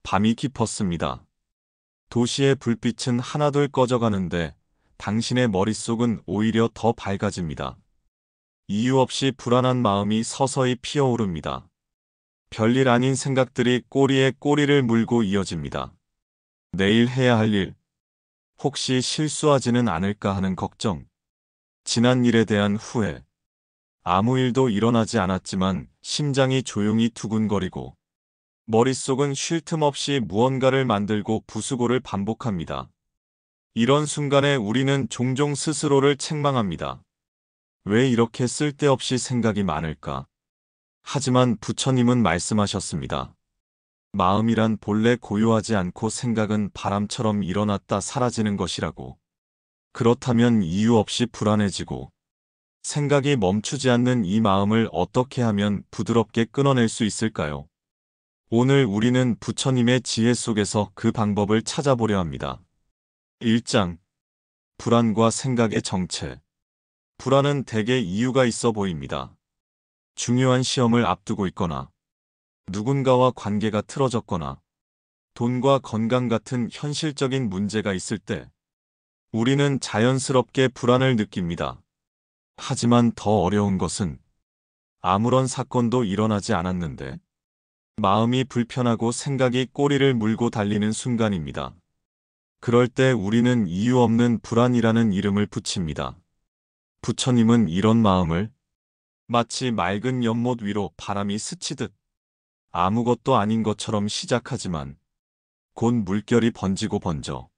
밤이 깊었습니다. 도시의 불빛은 하나둘 꺼져가는데 당신의 머릿속은 오히려 더 밝아집니다. 이유 없이 불안한 마음이 서서히 피어오릅니다. 별일 아닌 생각들이 꼬리에 꼬리를 물고 이어집니다. 내일 해야 할 일, 혹시 실수하지는 않을까 하는 걱정, 지난 일에 대한 후회, 아무 일도 일어나지 않았지만 심장이 조용히 두근거리고 머릿속은 쉴 틈 없이 무언가를 만들고 부수고를 반복합니다. 이런 순간에 우리는 종종 스스로를 책망합니다. 왜 이렇게 쓸데없이 생각이 많을까? 하지만 부처님은 말씀하셨습니다. 마음이란 본래 고요하지 않고 생각은 바람처럼 일어났다 사라지는 것이라고. 그렇다면 이유 없이 불안해지고 생각이 멈추지 않는 이 마음을 어떻게 하면 부드럽게 끊어낼 수 있을까요? 오늘 우리는 부처님의 지혜 속에서 그 방법을 찾아보려 합니다. 1장. 불안과 생각의 정체. 불안은 대개 이유가 있어 보입니다. 중요한 시험을 앞두고 있거나, 누군가와 관계가 틀어졌거나, 돈과 건강 같은 현실적인 문제가 있을 때, 우리는 자연스럽게 불안을 느낍니다. 하지만 더 어려운 것은 아무런 사건도 일어나지 않았는데, 마음이 불편하고 생각이 꼬리를 물고 달리는 순간입니다. 그럴 때 우리는 이유 없는 불안이라는 이름을 붙입니다. 부처님은 이런 마음을 마치 맑은 연못 위로 바람이 스치듯 아무것도 아닌 것처럼 시작하지만 곧 물결이 번지고 번져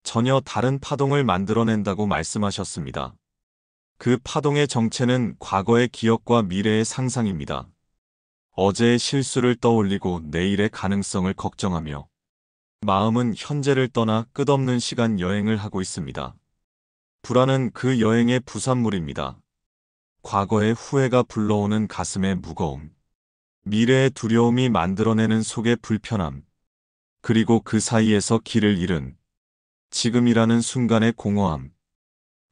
전혀 다른 파동을 만들어낸다고 말씀하셨습니다. 그 파동의 정체는 과거의 기억과 미래의 상상입니다. 어제의 실수를 떠올리고 내일의 가능성을 걱정하며 마음은 현재를 떠나 끝없는 시간 여행을 하고 있습니다. 불안은 그 여행의 부산물입니다. 과거의 후회가 불러오는 가슴의 무거움, 미래의 두려움이 만들어내는 속의 불편함, 그리고 그 사이에서 길을 잃은 지금이라는 순간의 공허함.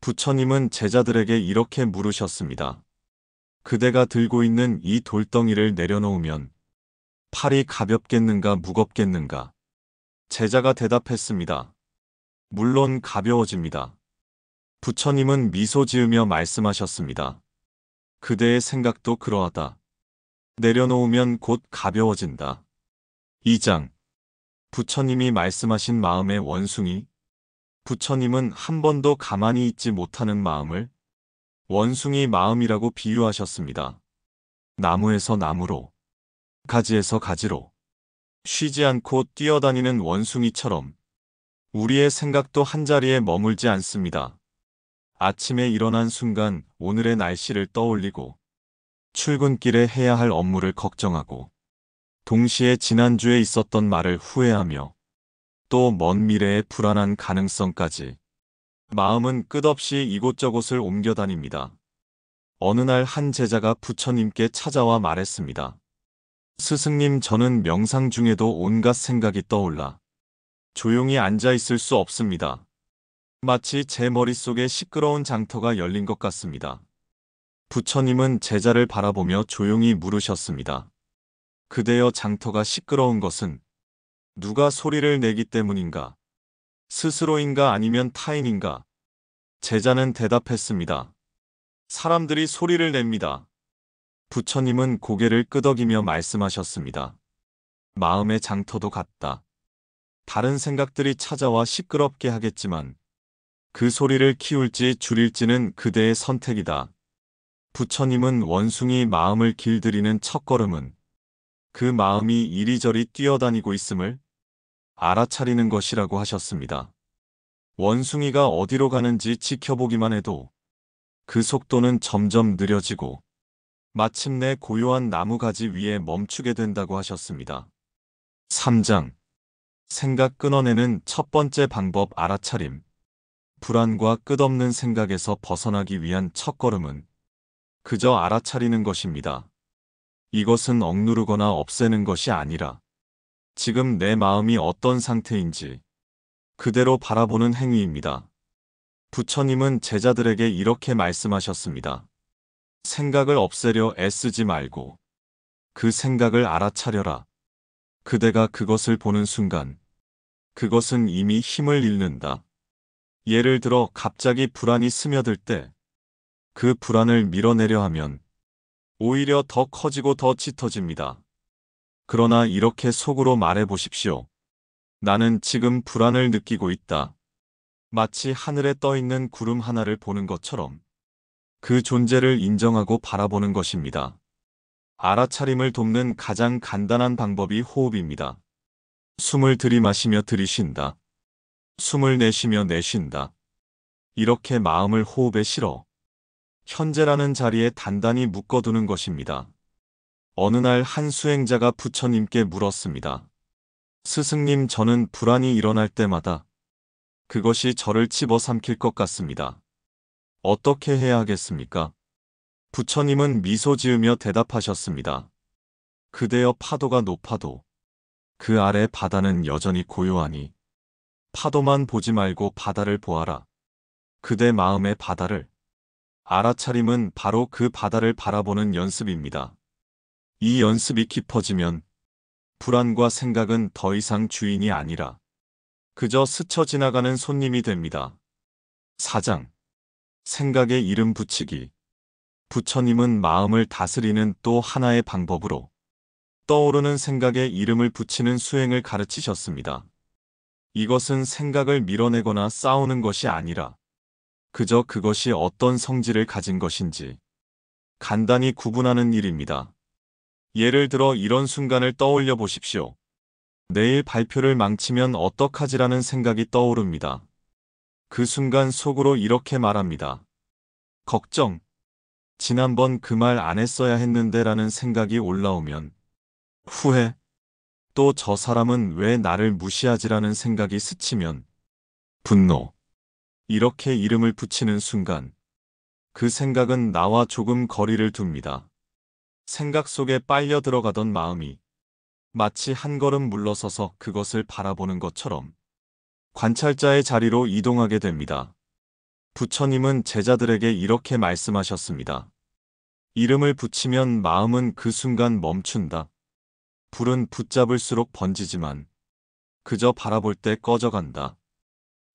부처님은 제자들에게 이렇게 물으셨습니다. 그대가 들고 있는 이 돌덩이를 내려놓으면 팔이 가볍겠는가 무겁겠는가? 제자가 대답했습니다. 물론 가벼워집니다. 부처님은 미소 지으며 말씀하셨습니다. 그대의 생각도 그러하다. 내려놓으면 곧 가벼워진다. 2장. 부처님이 말씀하신 마음의 원숭이. 부처님은 한 번도 가만히 있지 못하는 마음을 원숭이 마음이라고 비유하셨습니다. 나무에서 나무로, 가지에서 가지로, 쉬지 않고 뛰어다니는 원숭이처럼 우리의 생각도 한자리에 머물지 않습니다. 아침에 일어난 순간 오늘의 날씨를 떠올리고 출근길에 해야 할 업무를 걱정하고 동시에 지난주에 있었던 말을 후회하며 또 먼 미래의 불안한 가능성까지 마음은 끝없이 이곳저곳을 옮겨 다닙니다. 어느 날 한 제자가 부처님께 찾아와 말했습니다. 스승님, 저는 명상 중에도 온갖 생각이 떠올라 조용히 앉아 있을 수 없습니다. 마치 제 머릿속에 시끄러운 장터가 열린 것 같습니다. 부처님은 제자를 바라보며 조용히 물으셨습니다. 그대여, 장터가 시끄러운 것은 누가 소리를 내기 때문인가? 스스로인가 아니면 타인인가? 제자는 대답했습니다. 사람들이 소리를 냅니다. 부처님은 고개를 끄덕이며 말씀하셨습니다. 마음의 장터도 같다. 다른 생각들이 찾아와 시끄럽게 하겠지만 그 소리를 키울지 줄일지는 그대의 선택이다. 부처님은 원숭이 마음을 길들이는 첫걸음은 그 마음이 이리저리 뛰어다니고 있음을 알아차리는 것이라고 하셨습니다. 원숭이가 어디로 가는지 지켜보기만 해도 그 속도는 점점 느려지고 마침내 고요한 나무가지 위에 멈추게 된다고 하셨습니다. 3장. 생각 끊어내는 첫 번째 방법, 알아차림. 불안과 끝없는 생각에서 벗어나기 위한 첫걸음은 그저 알아차리는 것입니다. 이것은 억누르거나 없애는 것이 아니라 지금 내 마음이 어떤 상태인지 그대로 바라보는 행위입니다. 부처님은 제자들에게 이렇게 말씀하셨습니다. 생각을 없애려 애쓰지 말고 그 생각을 알아차려라. 그대가 그것을 보는 순간 그것은 이미 힘을 잃는다. 예를 들어 갑자기 불안이 스며들 때 그 불안을 밀어내려 하면 오히려 더 커지고 더 짙어집니다. 그러나 이렇게 속으로 말해 보십시오. 나는 지금 불안을 느끼고 있다. 마치 하늘에 떠 있는 구름 하나를 보는 것처럼 그 존재를 인정하고 바라보는 것입니다. 알아차림을 돕는 가장 간단한 방법이 호흡입니다. 숨을 들이마시며 들이쉰다. 숨을 내쉬며 내쉰다. 이렇게 마음을 호흡에 실어 현재라는 자리에 단단히 묶어두는 것입니다. 어느 날 한 수행자가 부처님께 물었습니다. 스승님, 저는 불안이 일어날 때마다 그것이 저를 집어삼킬 것 같습니다. 어떻게 해야 하겠습니까? 부처님은 미소 지으며 대답하셨습니다. 그대여, 파도가 높아도 그 아래 바다는 여전히 고요하니 파도만 보지 말고 바다를 보아라. 그대 마음의 바다를. 알아차림은 바로 그 바다를 바라보는 연습입니다. 이 연습이 깊어지면 불안과 생각은 더 이상 주인이 아니라 그저 스쳐 지나가는 손님이 됩니다. 4장. 생각에 이름 붙이기. 부처님은 마음을 다스리는 또 하나의 방법으로 떠오르는 생각에 이름을 붙이는 수행을 가르치셨습니다. 이것은 생각을 밀어내거나 싸우는 것이 아니라 그저 그것이 어떤 성질을 가진 것인지 간단히 구분하는 일입니다. 예를 들어 이런 순간을 떠올려 보십시오. 내일 발표를 망치면 어떡하지라는 생각이 떠오릅니다. 그 순간 속으로 이렇게 말합니다. 걱정. 지난번 그 말 안 했어야 했는데 라는 생각이 올라오면 후회. 또 저 사람은 왜 나를 무시하지라는 생각이 스치면 분노. 이렇게 이름을 붙이는 순간 그 생각은 나와 조금 거리를 둡니다. 생각 속에 빨려 들어가던 마음이 마치 한 걸음 물러서서 그것을 바라보는 것처럼 관찰자의 자리로 이동하게 됩니다. 부처님은 제자들에게 이렇게 말씀하셨습니다. 이름을 붙이면 마음은 그 순간 멈춘다. 불은 붙잡을수록 번지지만 그저 바라볼 때 꺼져간다.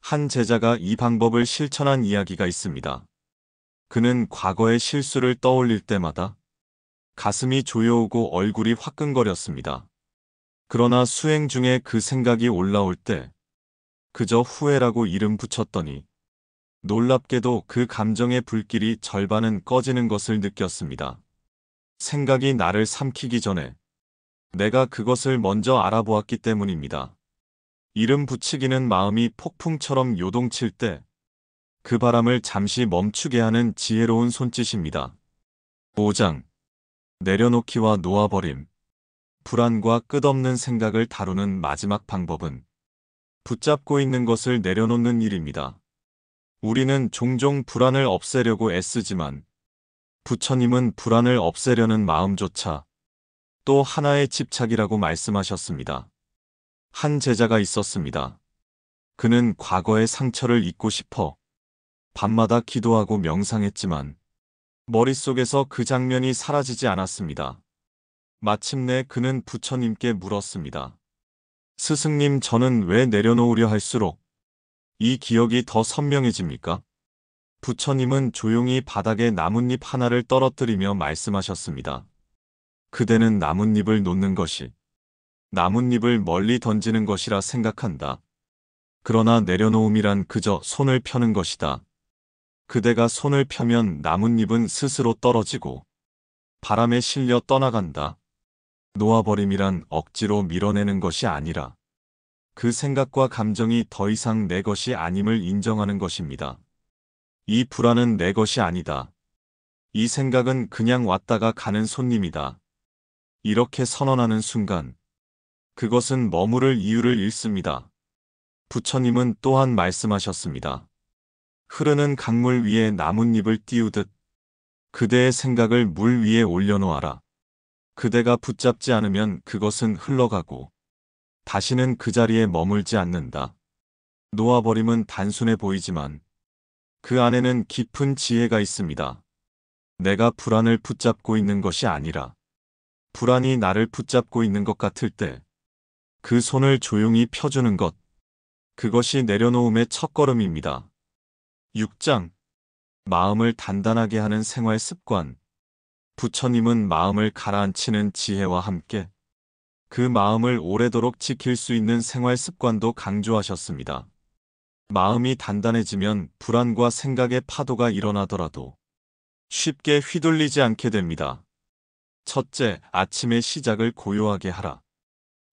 한 제자가 이 방법을 실천한 이야기가 있습니다. 그는 과거의 실수를 떠올릴 때마다 가슴이 조여오고 얼굴이 화끈거렸습니다. 그러나 수행 중에 그 생각이 올라올 때 그저 후회라고 이름 붙였더니 놀랍게도 그 감정의 불길이 절반은 꺼지는 것을 느꼈습니다. 생각이 나를 삼키기 전에 내가 그것을 먼저 알아보았기 때문입니다. 이름 붙이기는 마음이 폭풍처럼 요동칠 때 그 바람을 잠시 멈추게 하는 지혜로운 손짓입니다. 5장. 내려놓기와 놓아버림. 불안과 끝없는 생각을 다루는 마지막 방법은 붙잡고 있는 것을 내려놓는 일입니다. 우리는 종종 불안을 없애려고 애쓰지만 부처님은 불안을 없애려는 마음조차 또 하나의 집착이라고 말씀하셨습니다. 한 제자가 있었습니다. 그는 과거의 상처를 잊고 싶어 밤마다 기도하고 명상했지만 머릿속에서 그 장면이 사라지지 않았습니다. 마침내 그는 부처님께 물었습니다. 스승님, 저는 왜 내려놓으려 할수록 이 기억이 더 선명해집니까? 부처님은 조용히 바닥에 나뭇잎 하나를 떨어뜨리며 말씀하셨습니다. 그대는 나뭇잎을 놓는 것이 나뭇잎을 멀리 던지는 것이라 생각한다. 그러나 내려놓음이란 그저 손을 펴는 것이다. 그대가 손을 펴면 나뭇잎은 스스로 떨어지고 바람에 실려 떠나간다. 놓아버림이란 억지로 밀어내는 것이 아니라 그 생각과 감정이 더 이상 내 것이 아님을 인정하는 것입니다. 이 불안은 내 것이 아니다. 이 생각은 그냥 왔다가 가는 손님이다. 이렇게 선언하는 순간 그것은 머무를 이유를 잃습니다. 부처님은 또한 말씀하셨습니다. 흐르는 강물 위에 나뭇잎을 띄우듯 그대의 생각을 물 위에 올려놓아라. 그대가 붙잡지 않으면 그것은 흘러가고 다시는 그 자리에 머물지 않는다. 놓아버림은 단순해 보이지만 그 안에는 깊은 지혜가 있습니다. 내가 불안을 붙잡고 있는 것이 아니라 불안이 나를 붙잡고 있는 것 같을 때 그 손을 조용히 펴주는 것. 그것이 내려놓음의 첫걸음입니다. 6장. 마음을 단단하게 하는 생활 습관. 부처님은 마음을 가라앉히는 지혜와 함께 그 마음을 오래도록 지킬 수 있는 생활 습관도 강조하셨습니다. 마음이 단단해지면 불안과 생각의 파도가 일어나더라도 쉽게 휘둘리지 않게 됩니다. 첫째, 아침의 시작을 고요하게 하라.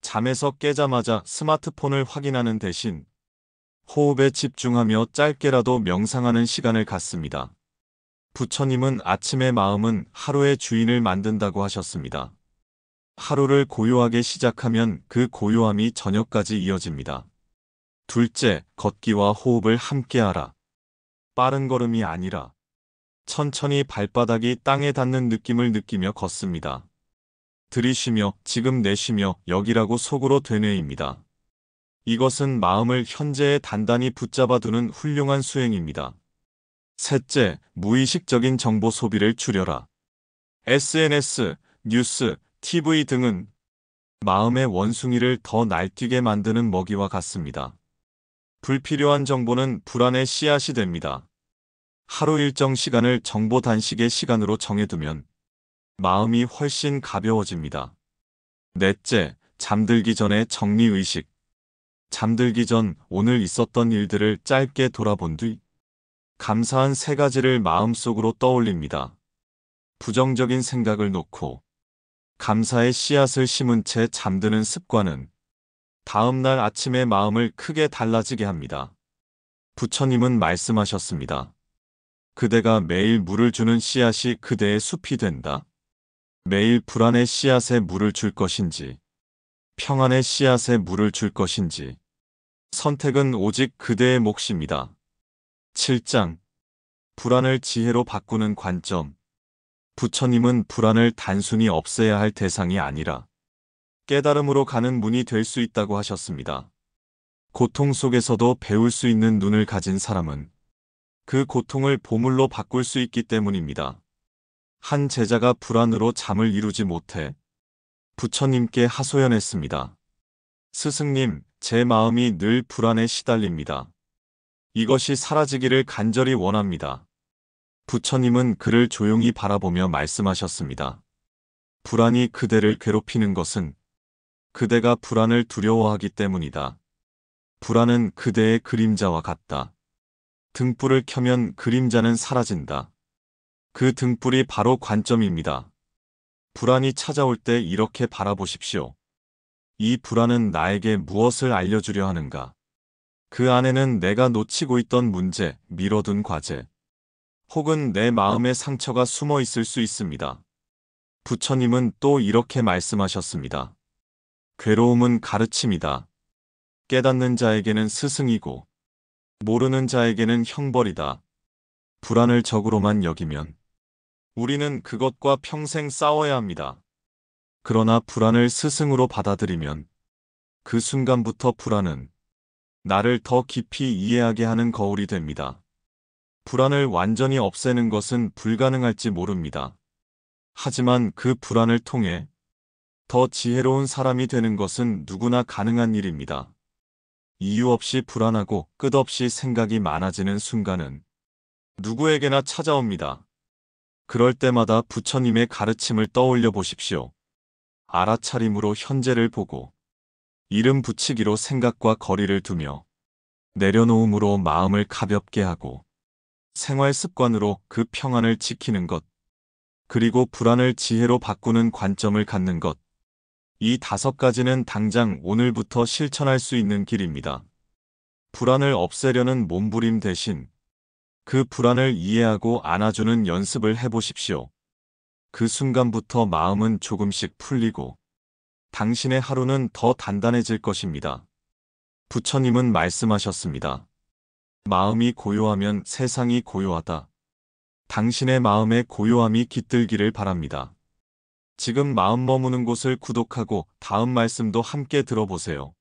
잠에서 깨자마자 스마트폰을 확인하는 대신 호흡에 집중하며 짧게라도 명상하는 시간을 갖습니다. 부처님은 아침의 마음은 하루의 주인을 만든다고 하셨습니다. 하루를 고요하게 시작하면 그 고요함이 저녁까지 이어집니다. 둘째, 걷기와 호흡을 함께하라. 빠른 걸음이 아니라 천천히 발바닥이 땅에 닿는 느낌을 느끼며 걷습니다. 들이쉬며 지금 내쉬며 여기라고 속으로 되뇌입니다. 이것은 마음을 현재에 단단히 붙잡아두는 훌륭한 수행입니다. 셋째, 무의식적인 정보 소비를 줄여라. SNS, 뉴스, TV 등은 마음의 원숭이를 더 날뛰게 만드는 먹이와 같습니다. 불필요한 정보는 불안의 씨앗이 됩니다. 하루 일정 시간을 정보 단식의 시간으로 정해두면 마음이 훨씬 가벼워집니다. 넷째, 잠들기 전에 정리의식. 잠들기 전 오늘 있었던 일들을 짧게 돌아본 뒤 감사한 3가지를 마음속으로 떠올립니다. 부정적인 생각을 놓고 감사의 씨앗을 심은 채 잠드는 습관은 다음날 아침에 마음을 크게 달라지게 합니다. 부처님은 말씀하셨습니다. 그대가 매일 물을 주는 씨앗이 그대의 숲이 된다. 매일 불안의 씨앗에 물을 줄 것인지, 평안의 씨앗에 물을 줄 것인지, 선택은 오직 그대의 몫입니다. 7장. 불안을 지혜로 바꾸는 관점. 부처님은 불안을 단순히 없애야 할 대상이 아니라 깨달음으로 가는 문이 될 수 있다고 하셨습니다. 고통 속에서도 배울 수 있는 눈을 가진 사람은 그 고통을 보물로 바꿀 수 있기 때문입니다. 한 제자가 불안으로 잠을 이루지 못해 부처님께 하소연했습니다. 스승님, 제 마음이 늘 불안에 시달립니다. 이것이 사라지기를 간절히 원합니다. 부처님은 그를 조용히 바라보며 말씀하셨습니다. 불안이 그대를 괴롭히는 것은 그대가 불안을 두려워하기 때문이다. 불안은 그대의 그림자와 같다. 등불을 켜면 그림자는 사라진다. 그 등불이 바로 관점입니다. 불안이 찾아올 때 이렇게 바라보십시오. 이 불안은 나에게 무엇을 알려주려 하는가? 그 안에는 내가 놓치고 있던 문제, 미뤄둔 과제, 혹은 내 마음의 상처가 숨어 있을 수 있습니다. 부처님은 또 이렇게 말씀하셨습니다. 괴로움은 가르침이다. 깨닫는 자에게는 스승이고 모르는 자에게는 형벌이다. 불안을 적으로만 여기면 우리는 그것과 평생 싸워야 합니다. 그러나 불안을 스승으로 받아들이면 그 순간부터 불안은 나를 더 깊이 이해하게 하는 거울이 됩니다. 불안을 완전히 없애는 것은 불가능할지 모릅니다. 하지만 그 불안을 통해 더 지혜로운 사람이 되는 것은 누구나 가능한 일입니다. 이유 없이 불안하고 끝없이 생각이 많아지는 순간은 누구에게나 찾아옵니다. 그럴 때마다 부처님의 가르침을 떠올려 보십시오. 알아차림으로 현재를 보고 이름 붙이기로 생각과 거리를 두며 내려놓음으로 마음을 가볍게 하고 생활 습관으로 그 평안을 지키는 것, 그리고 불안을 지혜로 바꾸는 관점을 갖는 것. 이 5가지는 당장 오늘부터 실천할 수 있는 길입니다. 불안을 없애려는 몸부림 대신 그 불안을 이해하고 안아주는 연습을 해보십시오. 그 순간부터 마음은 조금씩 풀리고 당신의 하루는 더 단단해질 것입니다. 부처님은 말씀하셨습니다. 마음이 고요하면 세상이 고요하다. 당신의 마음의 고요함이 깃들기를 바랍니다. 지금 마음 머무는 곳을 구독하고 다음 말씀도 함께 들어보세요.